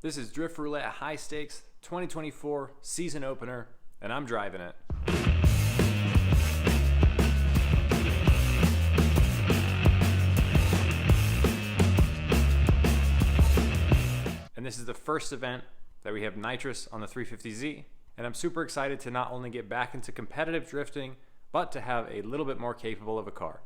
This is Drift Roulette High Stakes 2024 season opener, and I'm driving it. And this is the first event that we have NITROUS on the 350Z, and I'm super excited to not only get back into competitive drifting, but to have a little bit more capable of a car.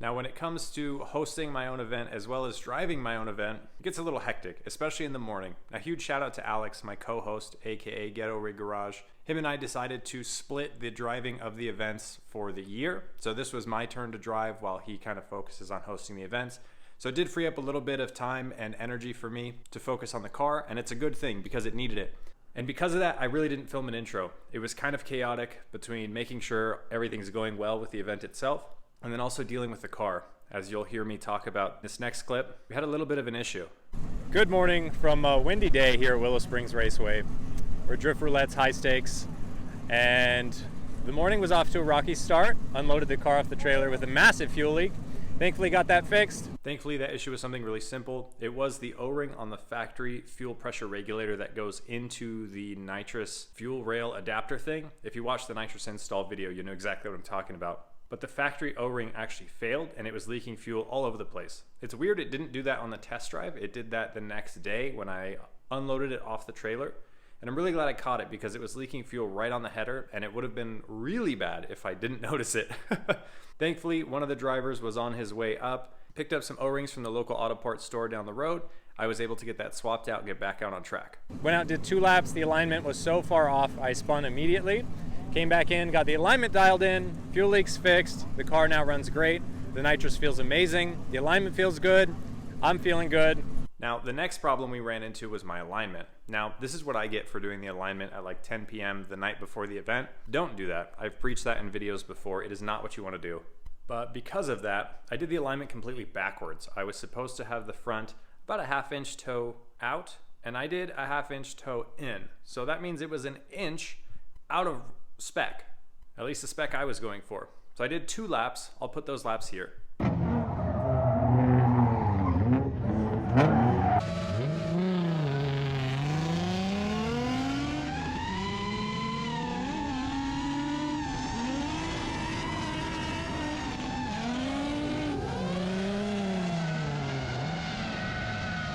Now, when it comes to hosting my own event as well as driving my own event, it gets a little hectic, especially in the morning. A huge shout out to Alex, my co-host, aka Ghetto Rig Garage. Him and I decided to split the driving of the events for the year. So this was my turn to drive while he kind of focuses on hosting the events. So it did free up a little bit of time and energy for me to focus on the car, and it's a good thing because it needed it. And because of that, I really didn't film an intro. It was kind of chaotic between making sure everything's going well with the event itself, and then also dealing with the car. As you'll hear me talk about this next clip, we had a little bit of an issue. Good morning from a windy day here at Willow Springs Raceway. We're Drift Roulette's High Stakes, and the morning was off to a rocky start. Unloaded the car off the trailer with a massive fuel leak. Thankfully got that fixed. Thankfully that issue was something really simple. It was the O-ring on the factory fuel pressure regulator that goes into the NITROUS fuel rail adapter thing. If you watch the NITROUS install video, you know exactly what I'm talking about. But the factory O-ring actually failed and it was leaking fuel all over the place. It's weird it didn't do that on the test drive. It did that the next day when I unloaded it off the trailer. And I'm really glad I caught it because it was leaking fuel right on the header, and it would have been really bad if I didn't notice it. Thankfully, one of the drivers was on his way up, picked up some O-rings from the local auto parts store down the road. I was able to get that swapped out and get back out on track. Went out, did 2 laps. The alignment was so far off, I spun immediately. Came back in, got the alignment dialed in, fuel leaks fixed. The car now runs great. The NITROUS feels amazing. The alignment feels good. I'm feeling good. Now, the next problem we ran into was my alignment. Now, this is what I get for doing the alignment at like 10 p.m. the night before the event. Don't do that. I've preached that in videos before. It is not what you want to do. But because of that, I did the alignment completely backwards. I was supposed to have the front about a 1/2 inch toe out, and I did a 1/2 inch toe in. So that means it was an inch out of spec, at least the spec I was going for. So I did 2 laps. I'll put those laps here.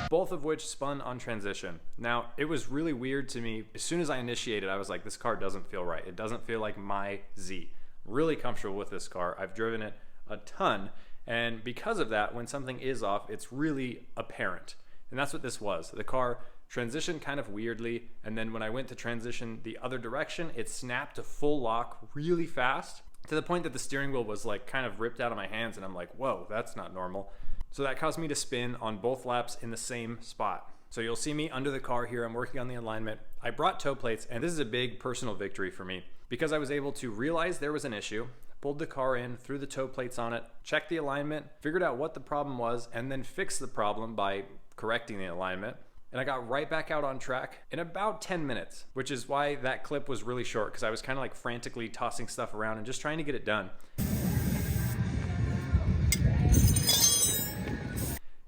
Both of which spun on transition. Now, it was really weird to me. As soon as I initiated, I was like, this car doesn't feel right. It doesn't feel like my Z. Really comfortable with this car. I've driven it a ton. And because of that, when something is off, it's really apparent. And that's what this was. The car transitioned kind of weirdly. And then when I went to transition the other direction, it snapped to full lock really fast to the point that the steering wheel was like kind of ripped out of my hands. And I'm like, whoa, that's not normal. So that caused me to spin on both laps in the same spot. So you'll see me under the car here. I'm working on the alignment. I brought toe plates, and this is a big personal victory for me because I was able to realize there was an issue, pulled the car in, threw the toe plates on it, checked the alignment, figured out what the problem was, and then fixed the problem by correcting the alignment. And I got right back out on track in about 10 minutes, which is why that clip was really short because I was kind of like frantically tossing stuff around and just trying to get it done.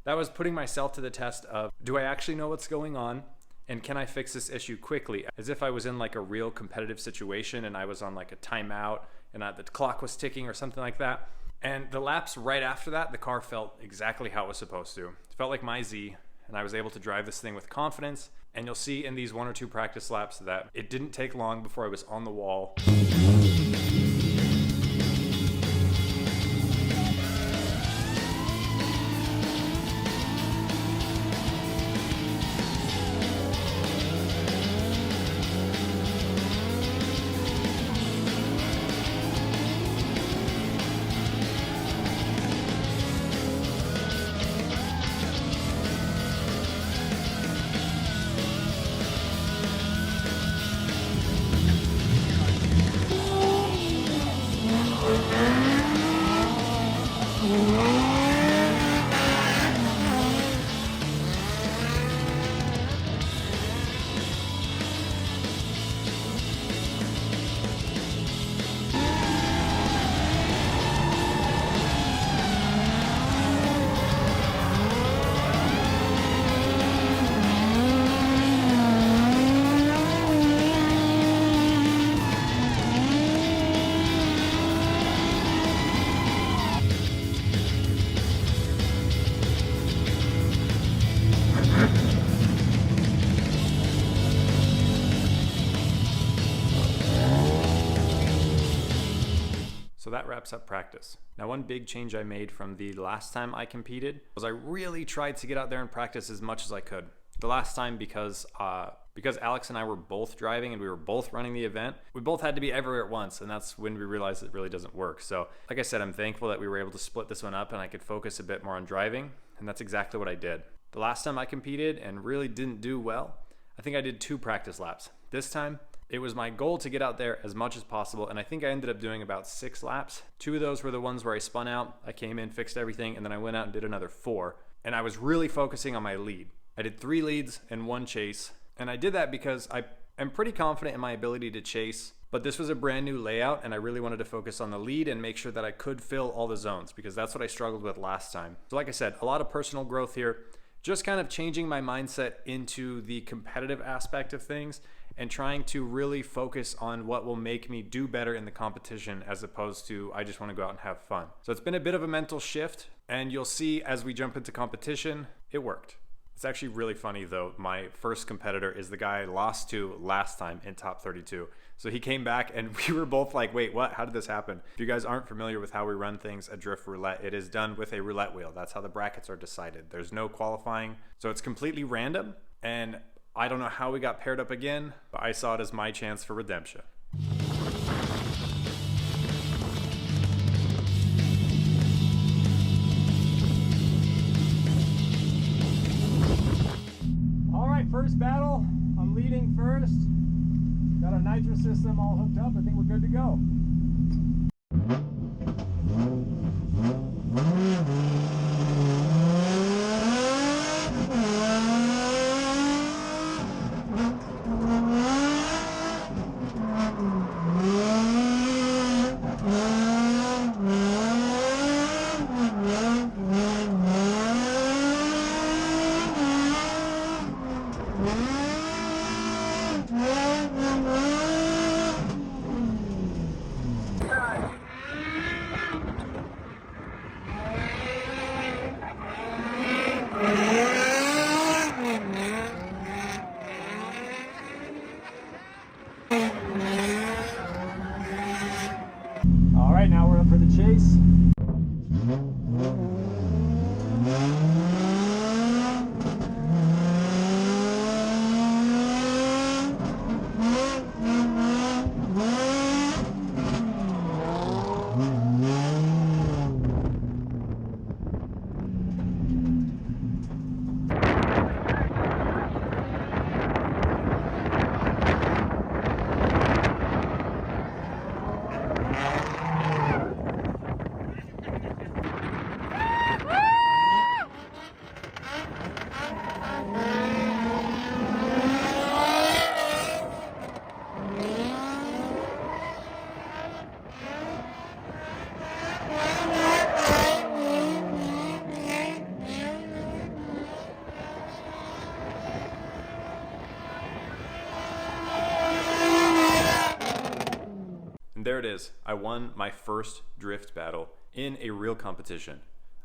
That was putting myself to the test of, do I actually know what's going on? And can I fix this issue quickly? As if I was in like a real competitive situation and I was on like a timeout and the clock was ticking or something like that. And the laps right after that, the car felt exactly how it was supposed to. It felt like my Z, and I was able to drive this thing with confidence. And you'll see in these 1 or 2 practice laps that it didn't take long before I was on the wall. So that wraps up practice. Now, one big change I made from the last time I competed was I really tried to get out there and practice as much as I could. The last time, because Alex and I were both driving and we were both running the event, we both had to be everywhere at once, and that's when we realized it really doesn't work. So like I said, I'm thankful that we were able to split this one up and I could focus a bit more on driving, and that's exactly what I did. The last time I competed and really didn't do well, I think I did 2 practice laps. This time, it was my goal to get out there as much as possible, and I think I ended up doing about 6 laps. 2 of those were the ones where I spun out, I came in, fixed everything, and then I went out and did another 4. And I was really focusing on my lead. I did 3 leads and 1 chase, and I did that because I am pretty confident in my ability to chase, but this was a brand new layout and I really wanted to focus on the lead and make sure that I could fill all the zones, because that's what I struggled with last time. So like I said, a lot of personal growth here, just kind of changing my mindset into the competitive aspect of things and trying to really focus on what will make me do better in the competition, as opposed to I just want to go out and have fun. So it's been a bit of a mental shift, and you'll see as we jump into competition, it worked. It's actually really funny though. My first competitor is the guy I lost to last time in top 32. So he came back and we were both like, wait, what? How did this happen? If you guys aren't familiar with how we run things at Drift Roulette, it is done with a roulette wheel. That's how the brackets are decided. There's no qualifying. So it's completely random, and I don't know how we got paired up again, but I saw it as my chance for redemption. First battle, I'm leading first. Got our NITROUS system all hooked up. I think we're good to go. All right, now we're up for the chase. And there it is. I won my first drift battle in a real competition.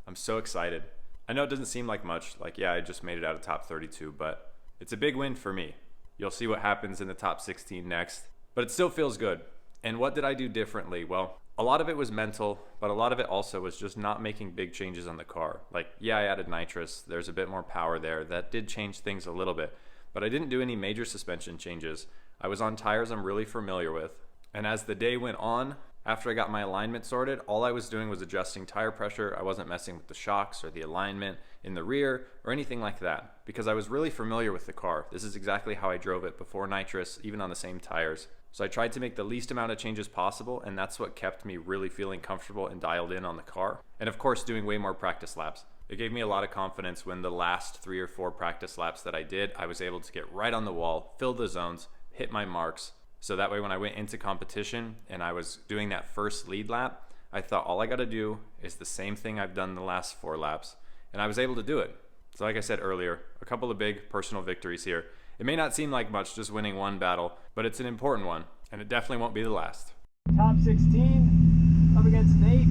I'm so excited. I know it doesn't seem like much, like yeah, I just made it out of top 32, but it's a big win for me. You'll see what happens in the top 16 next, but it still feels good. And what did I do differently? Well, a lot of it was mental, but a lot of it also was just not making big changes on the car. Like, yeah, I added NITROUS. There's a bit more power there. That did change things a little bit, but I didn't do any major suspension changes. I was on tires I'm really familiar with. And as the day went on, after I got my alignment sorted, all I was doing was adjusting tire pressure. I wasn't messing with the shocks or the alignment in the rear or anything like that, because I was really familiar with the car. This is exactly how I drove it before NITROUS, even on the same tires. So I tried to make the least amount of changes possible, and that's what kept me really feeling comfortable and dialed in on the car. And of course, doing way more practice laps. It gave me a lot of confidence when the last 3 or 4 practice laps that I did, I was able to get right on the wall, fill the zones, hit my marks. So that way when I went into competition and I was doing that first lead lap, I thought all I gotta do is the same thing I've done the last 4 laps. And I was able to do it. So like I said earlier, a couple of big personal victories here. It may not seem like much just winning 1 battle, but it's an important one, and it definitely won't be the last. Top 16, up against Nate.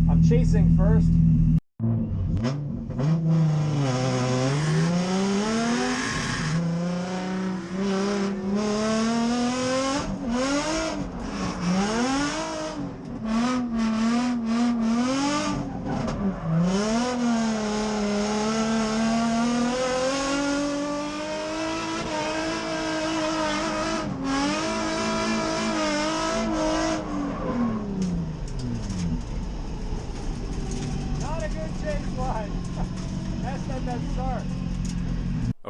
I'm chasing first.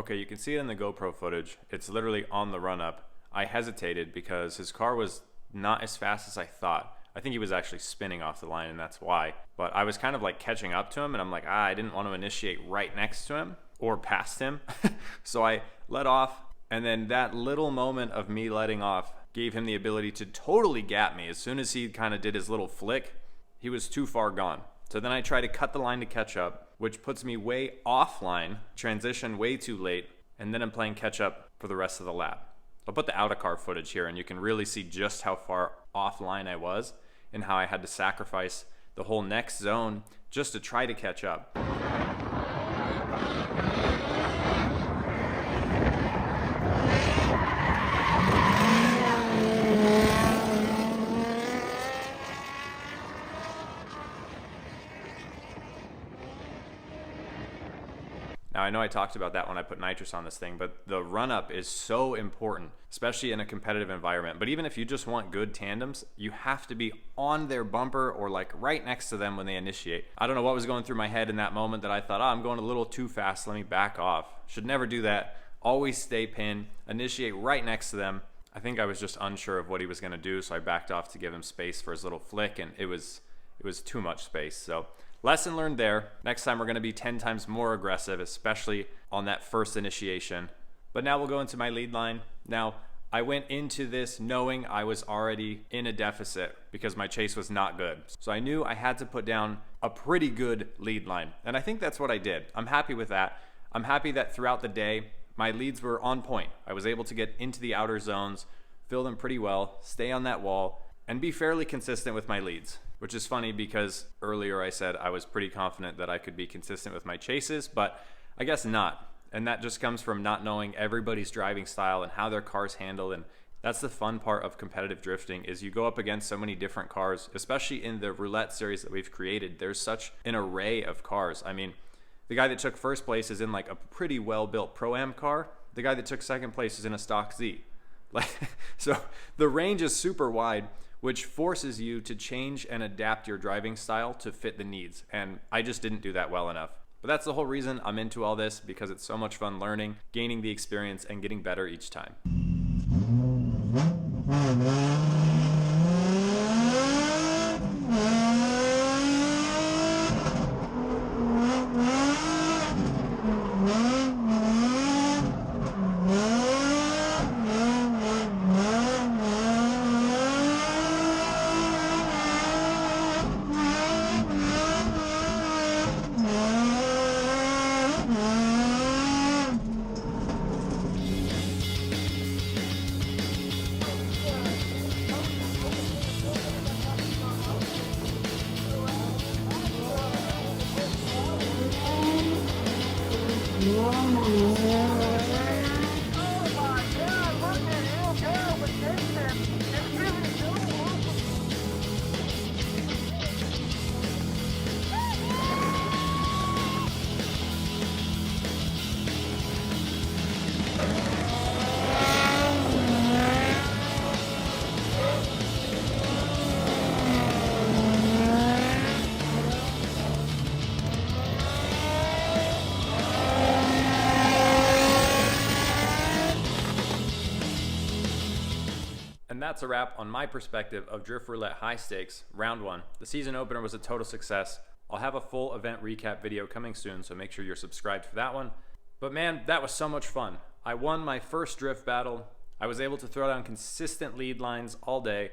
Okay, you can see it in the GoPro footage. It's literally on the run up. I hesitated because his car was not as fast as I thought. I think he was actually spinning off the line, and that's why. But I was kind of like catching up to him, and I'm like, I didn't want to initiate right next to him or past him. So I let off, and then that little moment of me letting off gave him the ability to totally gap me. As soon as he kind of did his little flick, he was too far gone. So then I try to cut the line to catch up, which puts me way offline, transition way too late, and then I'm playing catch up for the rest of the lap. I'll put the out of car footage here, and you can really see just how far offline I was and how I had to sacrifice the whole next zone just to try to catch up. Now, I know I talked about that when I put nitrous on this thing, but the run-up is so important, especially in a competitive environment. But even if you just want good tandems, you have to be on their bumper or like right next to them when they initiate. I don't know what was going through my head in that moment that I thought, I'm going a little too fast, let me back off. Should never do that. Always stay pinned, initiate right next to them. I think I was just unsure of what he was going to do, so I backed off to give him space for his little flick, and it was too much space. So lesson learned there. Next time we're going to be 10 times more aggressive, especially on that first initiation. But now we'll go into my lead line. Now, I went into this knowing I was already in a deficit because my chase was not good. So I knew I had to put down a pretty good lead line. And I think that's what I did. I'm happy with that. I'm happy that throughout the day, my leads were on point. I was able to get into the outer zones, fill them pretty well, stay on that wall, and be fairly consistent with my leads. Which is funny because earlier I said I was pretty confident that I could be consistent with my chases, but I guess not. And that just comes from not knowing everybody's driving style and how their cars handle. And that's the fun part of competitive drifting, is you go up against so many different cars, especially in the roulette series that we've created. There's such an array of cars. I mean, the guy that took first place is in like a pretty well-built Pro-Am car. The guy that took second place is in a stock Z. So the range is super wide, which forces you to change and adapt your driving style to fit the needs. And I just didn't do that well enough. But that's the whole reason I'm into all this, because it's so much fun learning, gaining the experience, and getting better each time. That's a wrap on my perspective of Drift Roulette High Stakes, round 1. The season opener was a total success. I'll have a full event recap video coming soon, so make sure you're subscribed for that one. But man, that was so much fun. I won my first drift battle. I was able to throw down consistent lead lines all day.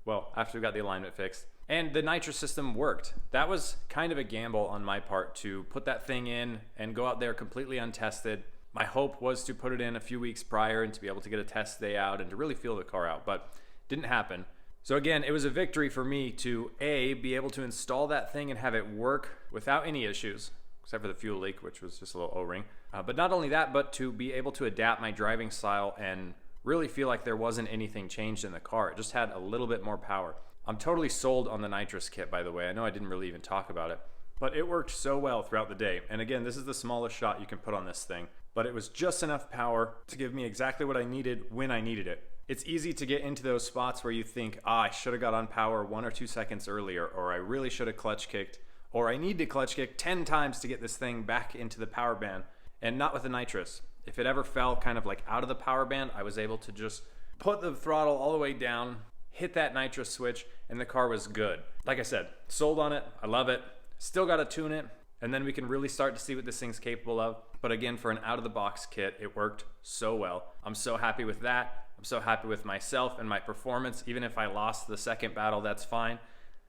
Well, after we got the alignment fixed. And the nitrous system worked. That was kind of a gamble on my part to put that thing in and go out there completely untested. My hope was to put it in a few weeks prior and to be able to get a test day out and to really feel the car out, but didn't happen. So again, it was a victory for me to be able to install that thing and have it work without any issues, except for the fuel leak, which was just a little O-ring. But not only that, but to be able to adapt my driving style and really feel like there wasn't anything changed in the car. It just had a little bit more power. I'm totally sold on the nitrous kit, by the way. I know I didn't really even talk about it, but it worked so well throughout the day. And again, this is the smallest shot you can put on this thing, but it was just enough power to give me exactly what I needed when I needed it. It's easy to get into those spots where you think, I should have got on power 1 or 2 seconds earlier, or I really should have clutch kicked, or I need to clutch kick 10 times to get this thing back into the power band, and not with the nitrous. if it ever fell kind of like out of the power band, I was able to just put the throttle all the way down, hit that NITROUS switch, and the car was good. Like I said, sold on it. I love it. Still got to tune it, and then we can really start to see what this thing's capable of. But again, for an out-of-the-box kit, it worked so well. I'm so happy with that. I'm so happy with myself and my performance. Even if I lost the second battle, that's fine.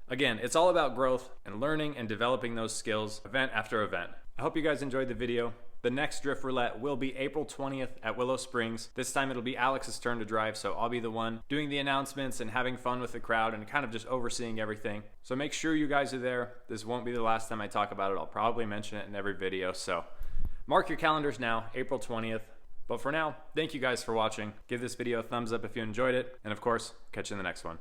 Again, it's all about growth and learning and developing those skills event after event. I hope you guys enjoyed the video. The next Drift Roulette will be April 20th at Willow Springs. This time it'll be Alex's turn to drive, so I'll be the one doing the announcements and having fun with the crowd and kind of just overseeing everything. So make sure you guys are there. This won't be the last time I talk about it. I'll probably mention it in every video, so mark your calendars now, April 20th. But for now, thank you guys for watching. Give this video a thumbs up if you enjoyed it, and of course, catch you in the next one.